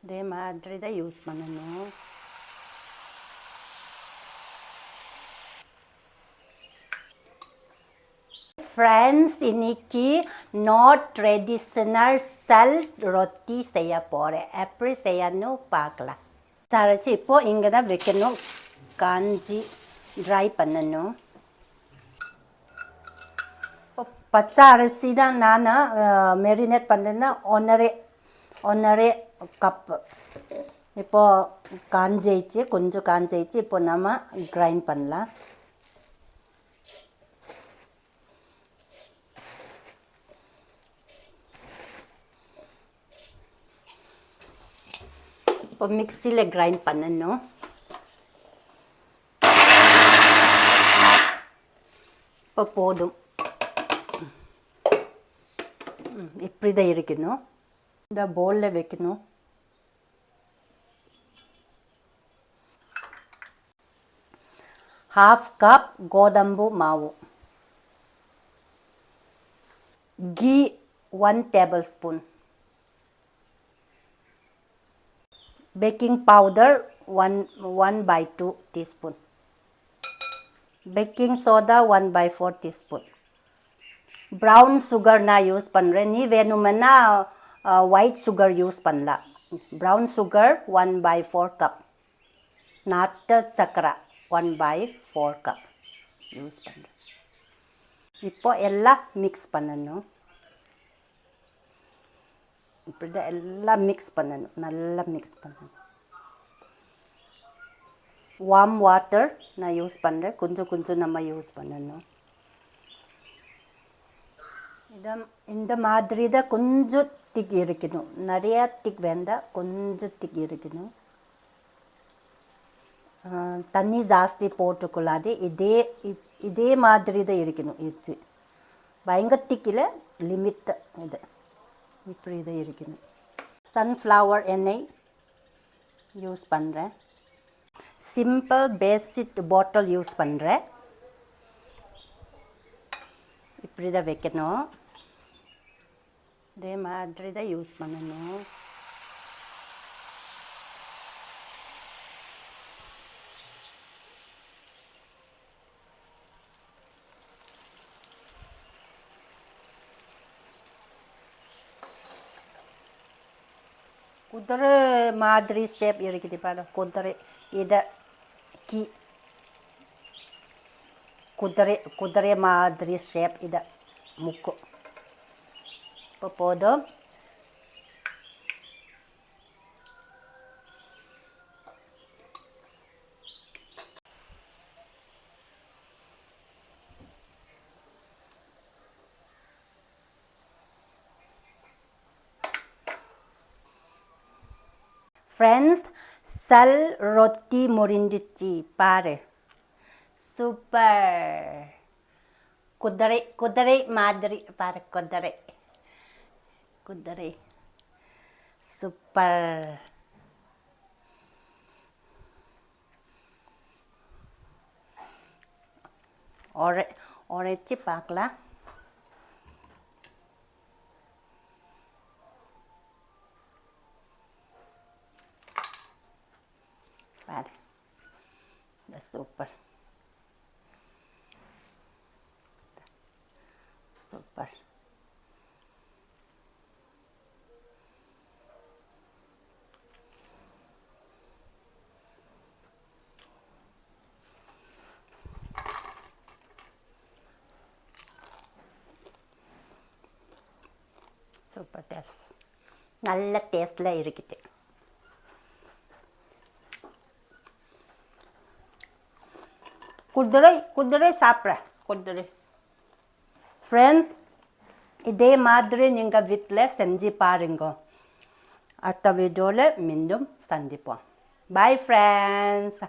இதே மாதிரி தான் யூஸ் பண்ணணும். ஃப்ரெண்ட்ஸ், இன்னைக்கு நார்த் ட்ரெடிஷ்னல் செல் ரொட்டி செய்ய போகிறேன். எப்படி செய்யணும் பார்க்கலாம். அரைச்சி இப்போது இங்கே தான் வைக்கணும். காஞ்சி ட்ரை பண்ணணும். இப்போ பச்சை அரிசி தான் நான் மெரினேட் பண்ணுறேன்னா ஒன்றரை கப்பு. இப்போது காஞ்சிச்சு, கொஞ்சம் காஞ்சிச்சு. இப்போ நம்ம கிரைண்ட் பண்ணலாம். இப்போ மிக்சியில் கிரைண்ட் பண்ணணும். இப்போ போதும். இப்படி தான் இருக்கணும். இந்த பவுலில் வைக்கணும். ½ கப் கோதம்பு மாவு, key 1 tablespoon, baking powder 1/2 teaspoon, baking soda 1/4 teaspoon, brown sugar நான் யூஸ் பண்ணுறேன். நீ வேணுமென்னா ஒயிட் சுகர் யூஸ் பண்ணலாம். brown sugar 1/4 கப், நாட்டு சக்கரை 1/4 கப் யூஸ் பண்ணுறேன். இப்போ எல்லாம் மிக்ஸ் பண்ணணும். இப்படி தான் எல்லாம் மிக்ஸ் பண்ணணும். நல்லா மிக்ஸ் பண்ணணும். வார்ம் வாட்டர் நான் யூஸ் பண்ணுறேன். கொஞ்சம் நம்ம யூஸ் பண்ணணும். இந்த மாதிரி தான் கொஞ்சம் திக் இருக்கணும். நிறைய திக் வேண்டாம், கொஞ்சம் திக் இருக்கணும். தண்ணி ஜாஸ்தி போட்டுக்கொள்ளாது. இதே மாதிரி தான் இருக்கணும். இது பயங்கர திக்கில் லிமிட். இது இப்படி தான் இருக்கணும். சன்ஃப்ளவர் எண்ணெய் யூஸ் பண்ணுறேன். சிம்பிள் பேசிக் பாட்டில் யூஸ் பண்ணுறேன். இப்படி தான் வைக்கணும். இதே மாதிரி தான் யூஸ் பண்ணணும். குதிரை மாதிரி ஷேப் இருக்குது பாரு. இதை குதிரை மாதிரி ஷேப். இதை முக்கு. இப்போ போதும். ஃப்ரெண்ட்ஸ், செல் ரொட்டி முடிஞ்சிச்சு பாரு. சூப்பர். குதிரை மாதிரி பாரு. குதிரை சூப்பர். உரைச்சி பார்க்கலாம். பாரு, சூப்பர் சூப்பர். Super taste. நல்ல டேஸ்டில் இருக்குது. குதிரை சாப்பிட்றேன். குதிரை. ஃப்ரெண்ட்ஸ், இதே மாதிரி நீங்கள் வீட்டில் செஞ்சு பாருங்க. அடுத்த வீடியோவில் மீண்டும் சந்திப்போம். Bye friends.